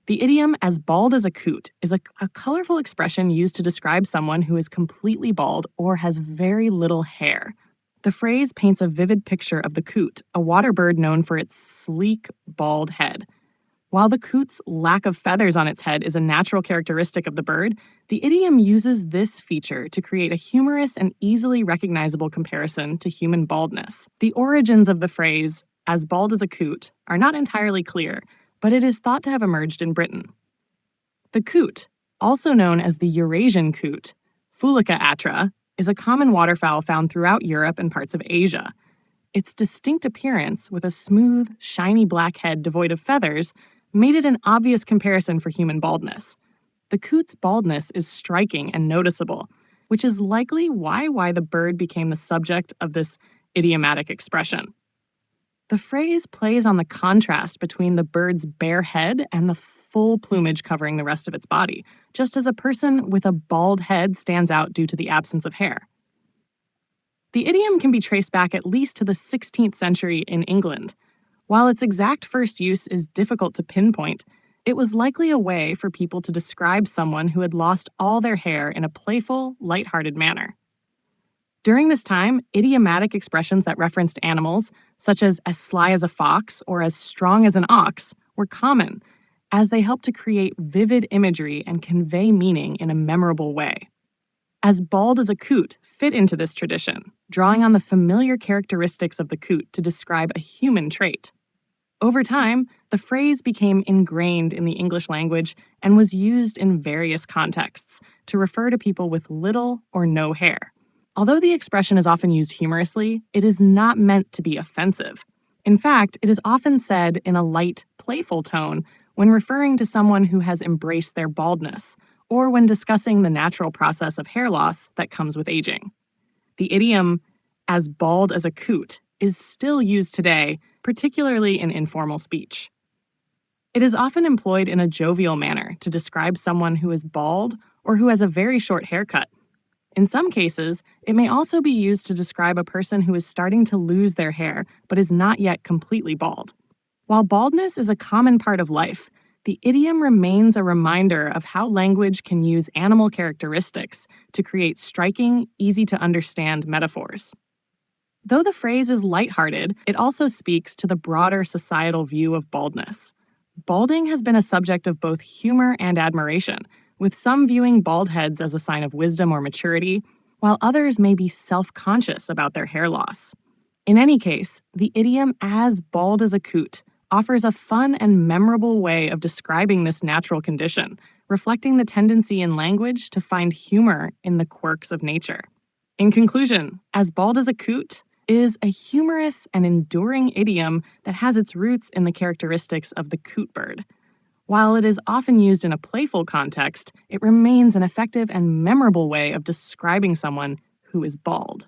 The idiom "as bald as a coot" is a colorful expression used to describe someone who is completely bald or has very little hair. The phrase paints a vivid picture of the coot, a waterbird known for its sleek, bald head. While the coot's lack of feathers on its head is a natural characteristic of the bird, the idiom uses this feature to create a humorous and easily recognizable comparison to human baldness. The origins of the phrase, "as bald as a coot," are not entirely clear, but it is thought to have emerged in Britain. The coot, also known as the Eurasian coot, Fulica atra, is a common waterfowl found throughout Europe and parts of Asia. Its distinct appearance, with a smooth, shiny black head devoid of feathers, made it an obvious comparison for human baldness. The coot's baldness is striking and noticeable, which is likely why the bird became the subject of this idiomatic expression. The phrase plays on the contrast between the bird's bare head and the full plumage covering the rest of its body, just as a person with a bald head stands out due to the absence of hair. The idiom can be traced back at least to the 16th century in England. While its exact first use is difficult to pinpoint, it was likely a way for people to describe someone who had lost all their hair in a playful, lighthearted manner. During this time, idiomatic expressions that referenced animals, such as sly as a fox or as strong as an ox, were common, as they helped to create vivid imagery and convey meaning in a memorable way. As bald as a coot fit into this tradition, drawing on the familiar characteristics of the coot to describe a human trait. Over time, the phrase became ingrained in the English language and was used in various contexts to refer to people with little or no hair. Although the expression is often used humorously, it is not meant to be offensive. In fact, it is often said in a light, playful tone when referring to someone who has embraced their baldness, or when discussing the natural process of hair loss that comes with aging. The idiom, "as bald as a coot," is still used today, particularly in informal speech. It is often employed in a jovial manner to describe someone who is bald or who has a very short haircut. In some cases, it may also be used to describe a person who is starting to lose their hair but is not yet completely bald. While baldness is a common part of life, the idiom remains a reminder of how language can use animal characteristics to create striking, easy-to-understand metaphors. Though the phrase is lighthearted, it also speaks to the broader societal view of baldness. Balding has been a subject of both humor and admiration, with some viewing bald heads as a sign of wisdom or maturity, while others may be self-conscious about their hair loss. In any case, the idiom "as bald as a coot" offers a fun and memorable way of describing this natural condition, reflecting the tendency in language to find humor in the quirks of nature. In conclusion, "as bald as a coot" is a humorous and enduring idiom that has its roots in the characteristics of the coot bird. While it is often used in a playful context, it remains an effective and memorable way of describing someone who is bald.